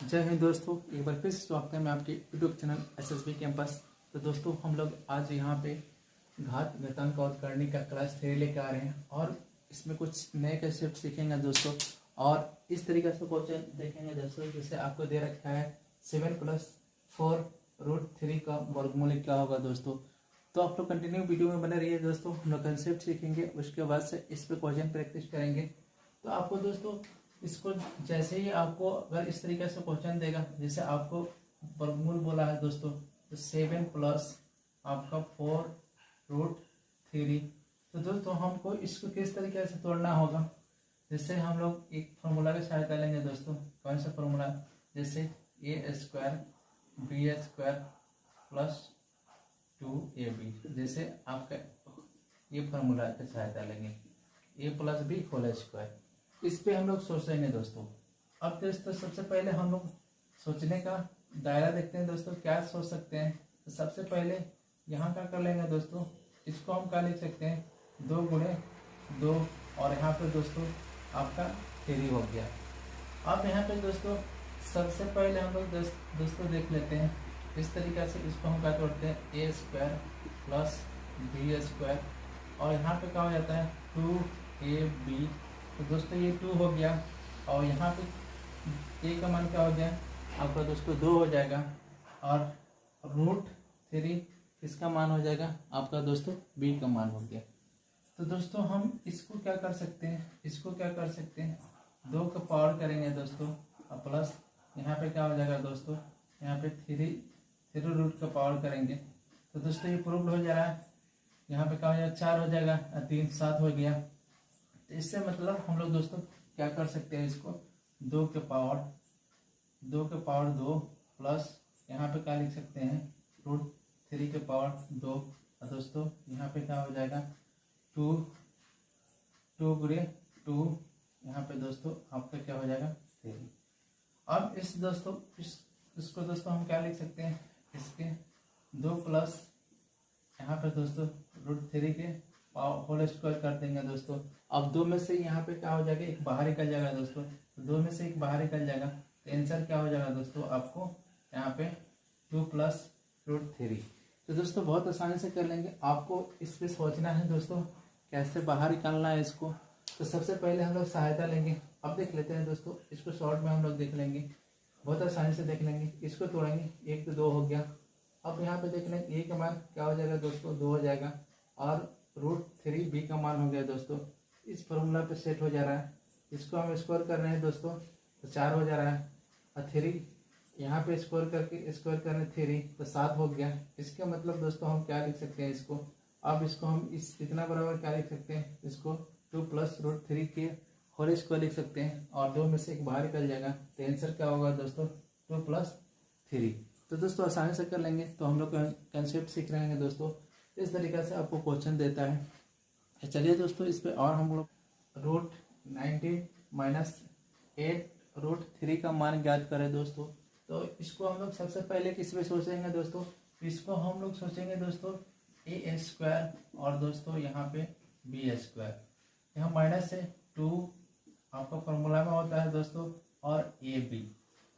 जय हिंद दोस्तों, एक बार फिर से स्वागत है मैं आपके यूट्यूब चैनल एसएसबी कैंपस। तो दोस्तों हम लोग आज यहाँ पे घात घातांक और करनी का क्लास 3 लेकर आ रहे हैं और इसमें कुछ नए कंसेप्ट सीखेंगे दोस्तों। और इस तरीके से क्वेश्चन देखेंगे दोस्तों, जैसे आपको दे रखा है 7+4√3 का वर्गमूल क्या होगा दोस्तों। तो आप लोग कंटिन्यू वीडियो में बने रहिए दोस्तों। हम लोग कंसेप्ट सीखेंगे, उसके बाद से इस पर क्वेश्चन प्रैक्टिस करेंगे। तो आपको दोस्तों इसको जैसे ही आपको अगर इस तरीके से क्वेश्चन देगा, जैसे आपको वर्गमूल बोला है दोस्तों, तो 7 प्लस आपका 4√3। तो दोस्तों हमको इसको किस तरीके से तोड़ना होगा, जैसे हम लोग एक फॉर्मूला की सहायता लेंगे दोस्तों। कौन सा फॉर्मूला, जैसे a² b² प्लस 2ab, जैसे आपका ये फार्मूला की सहायता लेंगे a+b²। इस पे हम लोग सोचेंगे दोस्तों। अब दोस्तों सबसे पहले हम लोग सोचने का दायरा देखते हैं दोस्तों, क्या सोच सकते हैं। तो सबसे पहले यहाँ क्या कर लेंगे दोस्तों, इसको हम क्या लिख सकते हैं 2 × 2 और यहाँ पे दोस्तों आपका 3 हो गया। अब यहाँ पे दोस्तों सबसे पहले हम लोग दोस्तों देख लेते हैं इस तरीके से, इसको हम क्या तोड़ते हैं a² प्लस b² और यहाँ पे क्या हो जाता है 2ab। तो दोस्तों ये 2 हो गया और यहाँ पे a का मान क्या हो गया आपका दोस्तों 2 हो जाएगा और √3 इसका मान हो जाएगा आपका दोस्तों b का मान हो गया। तो दोस्तों हम इसको क्या कर सकते हैं, इसको क्या कर सकते हैं 2 का पावर करेंगे दोस्तों और प्लस यहाँ पे क्या हो जाएगा दोस्तों, यहाँ पे 3 रूट का पावर करेंगे। तो दोस्तों ये प्रूव्ड हो जा रहा है। यहाँ पे क्या हो जाएगा 4 हो जाएगा और 3 7 हो गया। तो इससे मतलब हम लोग दोस्तों क्या कर सकते हैं, इसको 2 के पावर 2 प्लस यहाँ पे क्या लिख सकते हैं √3 के पावर 2 और दोस्तों यहाँ पे क्या हो जाएगा 2 × 2 यहाँ पे दोस्तों आपका क्या हो जाएगा 3। अब इस दोस्तों इसको दोस्तों हम क्या लिख सकते हैं, इसके 2 प्लस यहाँ पे दोस्तों √3 के होल स्क्वायर कर देंगे दोस्तों। अब 2 में से यहाँ पे क्या हो जाएगा एक बाहर निकल जाएगा दोस्तों, तो 2 में से एक बाहर निकल जाएगा। तो आंसर क्या हो जाएगा दोस्तों आपको यहाँ पे 2 + √3। तो दोस्तों बहुत आसानी से कर लेंगे। आपको इस पे सोचना है दोस्तों कैसे बाहर निकालना है इसको। तो सबसे पहले हम लोग सहायता लेंगे। अब देख लेते हैं दोस्तों, इसको शॉर्ट में हम लोग देख लेंगे, बहुत आसानी से देख लेंगे। इसको तोड़ेंगे 1 तो 2 हो गया। अब यहाँ पे देख लेंगे a का मान क्या हो जाएगा दोस्तों 2 हो जाएगा और √3 b का मान हो गया दोस्तों। इस फॉर्मूला पे सेट हो जा रहा है। इसको हम स्क्वायर कर रहे हैं दोस्तों, तो 4 हो जा रहा है और 3 यहाँ पे स्क्वायर कर रहे हैं 3 तो 7 हो गया। इसका मतलब दोस्तों हम क्या लिख सकते हैं इसको, अब इसको हम इस इतना बराबर क्या लिख सकते हैं, इसको 2 + √3 के होल स्क्वायर लिख सकते हैं और 2 में से एक बाहर निकल जाएगा। तो आंसर क्या होगा दोस्तों 2 + 3। तो दोस्तों आसानी से कर लेंगे। तो हम लोग कंसेप्ट सीख रहे हैं दोस्तों, इस तरीके से आपको क्वेश्चन देता है। चलिए दोस्तों इस पे और हम लोग √90 - 8√3 का मान ज्ञात करें दोस्तों। तो इसको हम लोग सबसे पहले किस पे सोचेंगे दोस्तों, इसको हम लोग सोचेंगे दोस्तों a² और दोस्तों यहाँ पे b²। यहाँ माइनस है 2 आपका फॉर्मूला में होता है दोस्तों और ab।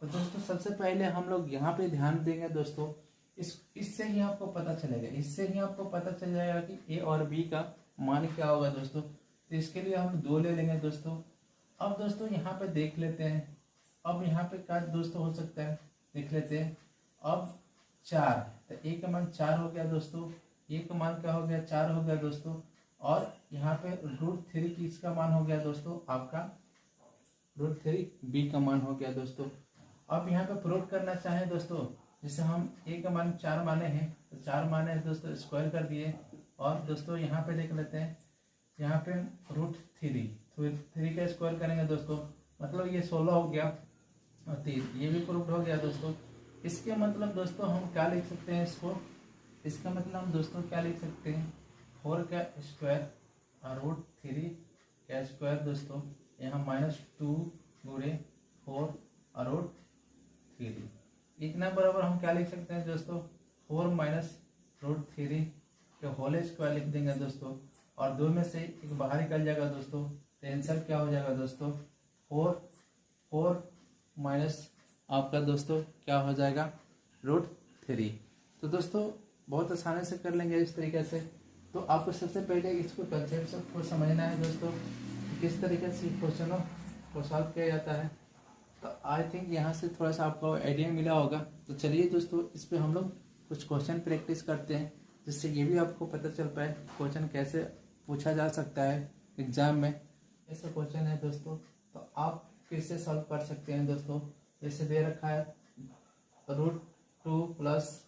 तो दोस्तों सबसे पहले हम लोग यहाँ पे ध्यान देंगे दोस्तों, इससे ही आपको पता चलेगा, इससे ही आपको पता चल जाएगा कि a और b का मान क्या होगा दोस्तों। तो इसके लिए हम 2 ले लेंगे दोस्तों। अब दोस्तों यहाँ पे देख लेते हैं, अब यहाँ पे क्या दोस्तों हो सकता है देख लेते हैं। अब 4 तो a का मान 4 हो गया दोस्तों, a का मान क्या हो गया 4 हो गया दोस्तों और यहाँ पे √3 की इसका मान हो गया दोस्तों आपका √3 b का मान हो गया दोस्तों। अब यहाँ पे प्रूव करना चाहें दोस्तों, जैसे हम a का मान 4 माने हैं तो 4 माने हैं दोस्तों स्क्वायर कर दिए और दोस्तों यहाँ पे देख लेते हैं, यहाँ पे √3 का स्क्वायर करेंगे दोस्तों, मतलब ये 16 हो गया और 3 ये भी प्रूव हो गया दोस्तों। इसके मतलब दोस्तों हम क्या लिख सकते हैं इसको, इसका मतलब हम दोस्तों क्या लिख सकते हैं 4 का स्क्वायर और √3 का स्क्वायर दोस्तों, यहाँ -2 × 4 और √3 इतना बराबर हम क्या लिख सकते हैं दोस्तों 4 - √3 के होल स्क्वायर लिख देंगे दोस्तों और 2 में से एक बाहर निकल जाएगा दोस्तों। तो आंसर क्या हो जाएगा दोस्तों 4 - आपका दोस्तों क्या हो जाएगा, √3। तो दोस्तों बहुत आसानी से कर लेंगे इस तरीके से। तो आपको सबसे पहले इसको कंसेप्ट को समझना है दोस्तों, किस तरीके से क्वेश्चनों को सॉल्व किया जाता है। तो आई थिंक यहाँ से थोड़ा सा आपको आइडिया मिला होगा। तो चलिए दोस्तों इस पे हम लोग कुछ क्वेश्चन प्रैक्टिस करते हैं, जिससे ये भी आपको पता चल पाए क्वेश्चन कैसे पूछा जा सकता है एग्जाम में। ऐसा क्वेश्चन है दोस्तों, तो आप कैसे सॉल्व कर सकते हैं दोस्तों। जैसे दे रखा है √2 प्लस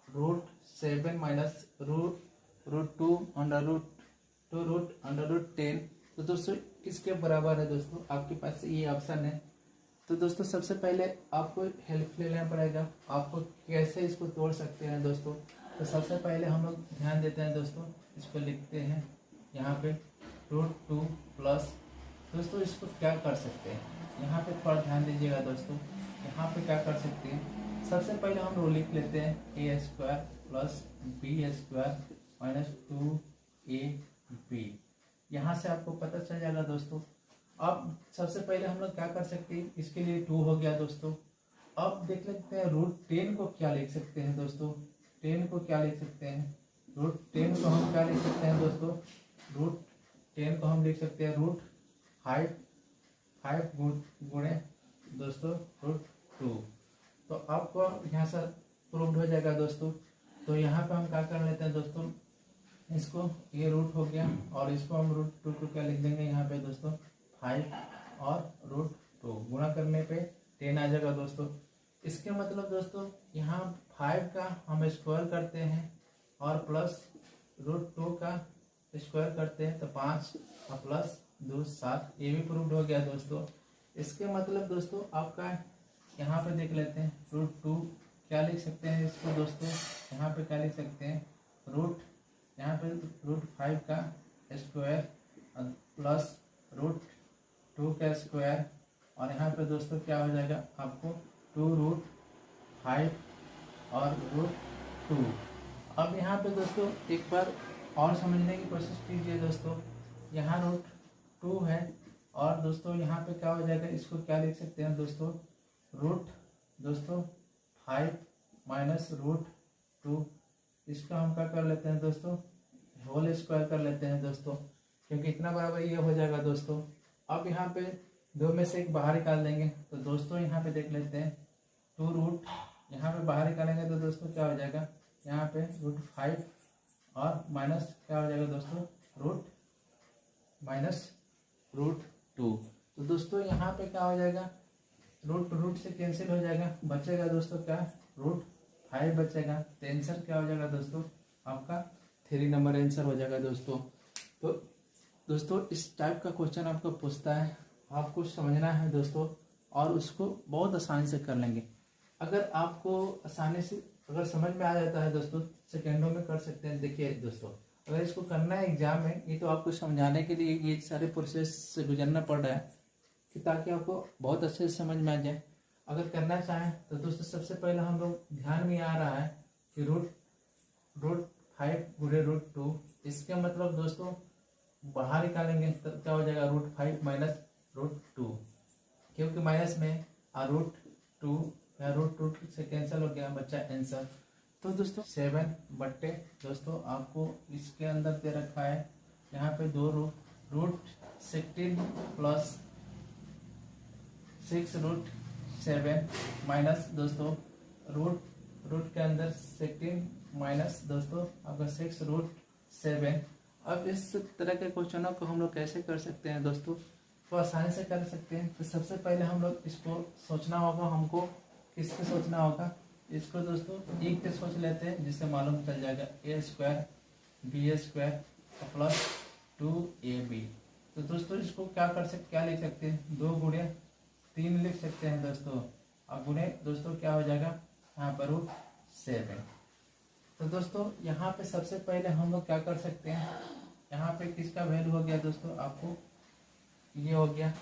√7 माइनस √2 √10। तो दोस्तों किसके बराबर है दोस्तों, आपके पास ये ऑप्शन है। तो दोस्तों सबसे पहले आपको हेल्प लेना पड़ेगा, आपको कैसे इसको तोड़ सकते हैं दोस्तों। तो सबसे पहले हम लोग ध्यान देते हैं दोस्तों, इसको लिखते हैं यहाँ पे √2 प्लस। दोस्तों इसको क्या कर सकते हैं, यहाँ पे थोड़ा ध्यान दीजिएगा दोस्तों। यहाँ पे क्या कर सकते हैं, सबसे पहले हम लोग लिख लेते हैं a² plus b² minus 2ab। यहाँ से आपको पता चल जाएगा दोस्तों। अब सबसे पहले हम लोग क्या कर सकते हैं, इसके लिए 2 हो गया दोस्तों। अब देख लेते हैं √10 को क्या लिख सकते हैं दोस्तों। 10 को क्या लिख सकते हैं, √10 को हम क्या लिख सकते हैं दोस्तों, √10 को हम लिख सकते हैं √5 गुणे दोस्तों √2। तो आपको यहाँ से प्रूव्ड हो जाएगा दोस्तों। तो यहाँ पे हम क्या कर लेते हैं दोस्तों, इसको ये रूट हो गया और इसको हम √2 को क्या लिख देंगे यहाँ पे दोस्तों 5 और √2 गुणा करने पे 10 आ जाएगा दोस्तों। इसके मतलब दोस्तों यहाँ 5 का हम स्क्वायर करते हैं और प्लस √2 का स्क्वायर करते हैं तो 5 और प्लस 2 7, ये भी प्रूव्ड हो गया दोस्तों। इसके मतलब दोस्तों आपका यहाँ पे देख लेते हैं √2 क्या लिख सकते हैं इसको दोस्तों, यहाँ पे क्या लिख सकते हैं यहाँ पे √5 का स्क्वायर प्लस √2 का स्क्वायर और यहाँ पे दोस्तों क्या हो जाएगा आपको 2√5 और √2। अब यहाँ पे दोस्तों एक बार और समझने की कोशिश कीजिए दोस्तों। यहाँ √2 है और दोस्तों यहाँ पे क्या हो जाएगा, इसको क्या लिख सकते हैं दोस्तों √5 माइनस √2। इसका हम क्या कर लेते हैं दोस्तों, होल स्क्वायर कर लेते हैं दोस्तों, क्योंकि इतना बराबर ये हो जाएगा दोस्तों। अब यहाँ पे 2 में से एक बाहर निकाल देंगे तो दोस्तों यहाँ पे देख लेते हैं 2 यहाँ पे बाहर निकालेंगे तो दोस्तों क्या हो जाएगा, यहाँ पे √5 और माइनस क्या हो जाएगा दोस्तों √2। तो दोस्तों यहाँ पे क्या हो जाएगा, रूट से कैंसिल हो जाएगा, बचेगा दोस्तों क्या √5 बचेगा। तो आंसर क्या हो जाएगा दोस्तों, आपका 3 नंबर आंसर हो जाएगा दोस्तों। तो दोस्तों इस टाइप का क्वेश्चन आपको पूछता है, आपको समझना है दोस्तों और उसको बहुत आसानी से कर लेंगे। अगर आपको आसानी से अगर समझ में आ जाता है दोस्तों, सेकेंडों में कर सकते हैं। देखिए दोस्तों अगर इसको करना है एग्जाम में, ये तो आपको समझाने के लिए ये सारे प्रोसेस से गुजरना पड़ रहा है कि ताकि आपको बहुत अच्छे से समझ में आ जाए। अगर करना चाहें तो दोस्तों सबसे पहले हम लोग ध्यान में आ रहा है कि √5 गुणे √2। इसके मतलब दोस्तों बाहर निकालेंगे तो क्या हो जाएगा √5 माइनस √2, क्योंकि माइनस में √2 या √2 से कैंसिल हो गया, बच्चा आंसर। तो दोस्तों 7 बट्टे दोस्तों आपको इसके अंदर दे रखा है, यहाँ पे 2 √16 प्लस 6√7 माइनस दोस्तों रूट के अंदर 16 माइनस दोस्तों आपका 6√7। अब इस तरह के क्वेश्चनों को हम लोग कैसे कर सकते हैं दोस्तों, तो आसानी से कर सकते हैं। तो सबसे पहले हम लोग इसको सोचना होगा, हमको किसके सोचना होगा, इसको दोस्तों एक पे सोच लेते हैं जिससे मालूम चल जाएगा a² b² प्लस 2ab। तो दोस्तों इसको क्या लिख सकते हैं, 2 गुणे 3 लिख सकते हैं दोस्तों, अब गुणे दोस्तों क्या हो जाएगा यहाँ पर √7। तो दोस्तों यहाँ पे सबसे पहले हम लोग क्या कर सकते हैं, यहाँ पे किसका वैल्यू हो गया दोस्तों, आपको ये हो गया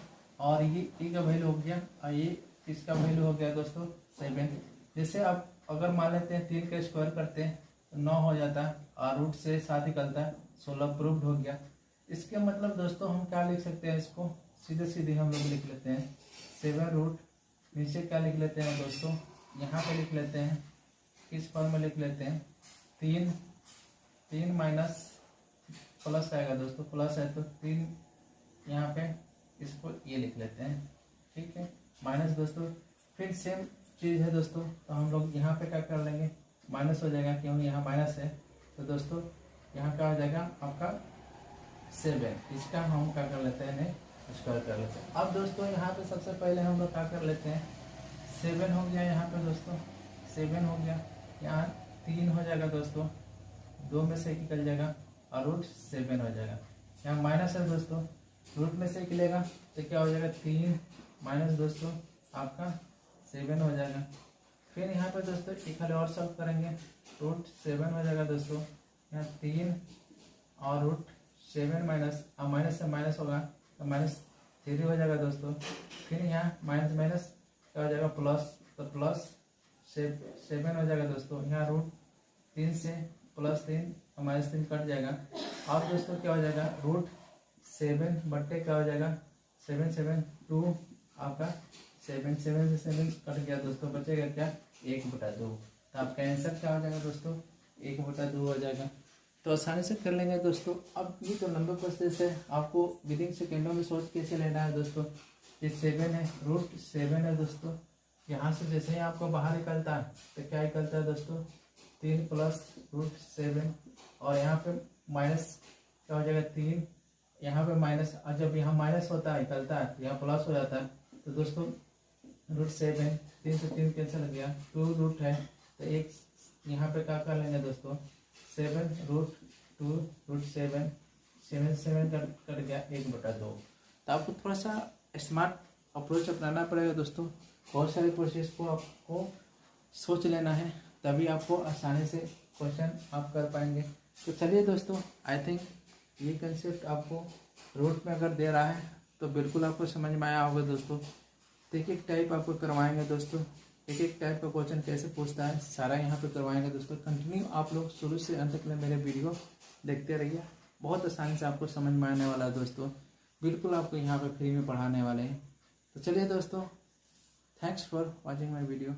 और ये e का वैल्यू हो गया और ये किसका वैल्यू हो गया दोस्तों 7। जैसे आप अगर मान लेते हैं 3 का स्क्वायर करते हैं तो 9 हो जाता है और रूट से 7 निकलता है, 16 प्रूव्ड हो गया। इसके मतलब दोस्तों हम क्या लिख सकते हैं, इसको सीधे हम लोग लिख लेते हैं 7 नीचे क्या लिख लेते हैं दोस्तों, यहाँ पे लिख लेते हैं, किस फॉर्म में लिख लेते हैं, 3 माइनस प्लस आएगा दोस्तों, प्लस है तो 3 यहाँ पे इसको ये लिख लेते हैं, ठीक है, माइनस दोस्तों। फिर सेम चीज़ है दोस्तों, तो हम लोग यहाँ पे क्या कर लेंगे, माइनस हो जाएगा, क्योंकि यहाँ माइनस है, तो दोस्तों यहाँ क्या हो जाएगा आपका 7, इसका हम क्या कर लेते हैं, स्क्वायर कर लेते हैं। अब दोस्तों यहाँ पे सबसे पहले हम लोग क्या कर लेते हैं, 7 हो गया यहाँ पे दोस्तों, 7 हो गया, यहाँ 3 हो जाएगा दोस्तों, 2 में से निकल जाएगा और रूट 7 हो जाएगा। यहाँ माइनस है दोस्तों, रूट में से निकलेगा तो क्या हो जाएगा, 3 माइनस दोस्तों आपका 7 हो जाएगा। फिर यहाँ पे दोस्तों एक खाली और सॉल्व करेंगे, रूट 7 हो जाएगा दोस्तों, यहाँ 3 और रूट 7 माइनस, अब माइनस से माइनस होगा तो -3 हो जाएगा दोस्तों। फिर यहाँ माइनस माइनस क्या हो जाएगा, प्लस, तो प्लस 7 हो जाएगा दोस्तों। यहाँ रूट 3 से +3 और -3 कट जाएगा, और दोस्तों क्या हो जाएगा, रूट 7 बट्टे क्या हो जाएगा, 7 7 2 आपका 7 7 से 7 कट गया दोस्तों, बचेगा क्या, 1/2। तो आपका आंसर क्या हो जाएगा दोस्तों, 1/2 हो जाएगा। तो आसानी से कर लेंगे दोस्तों। अब ये तो लंबे प्रोसेस है, आपको विदिन सेकेंडों में सोच कैसे लेना है दोस्तों। ये 7 है, रूट 7 है दोस्तों, यहाँ से जैसे ही आपको बाहर निकलता है तो क्या निकलता है दोस्तों, 3 प्लस रूट 7, और यहाँ पे माइनस क्या हो जाएगा, 3, यहाँ पे माइनस, और जब यहाँ माइनस होता है निकलता है यहाँ प्लस हो जाता है, तो दोस्तों रूट 7, 3 से 3 कैंसिल गया, 2 रूट है, तो एक यहाँ पे क्या कर लेंगे दोस्तों, 7 रूट 2 रूट 7 7 कट गया, 1/2। तो आपको थोड़ा सा स्मार्ट अप्रोच अपनाना पड़ेगा दोस्तों, बहुत सारे प्रोसेस को आपको सोच लेना है, तभी आपको आसानी से क्वेश्चन आप कर पाएंगे। तो चलिए दोस्तों, आई थिंक ये कंसेप्ट आपको रूट में अगर दे रहा है तो बिल्कुल आपको समझ में आया होगा दोस्तों। तो एक एक टाइप आपको करवाएंगे दोस्तों, एक एक टाइप का क्वेश्चन कैसे पूछता है सारा यहाँ पे करवाएंगे दोस्तों। कंटिन्यू आप लोग शुरू से अंत तक मेरे वीडियो देखते रहिए, बहुत आसानी से आपको समझ में आने वाला है दोस्तों, बिल्कुल आपको यहाँ पे फ्री में पढ़ाने वाले हैं। तो चलिए दोस्तों, thanks for watching my video.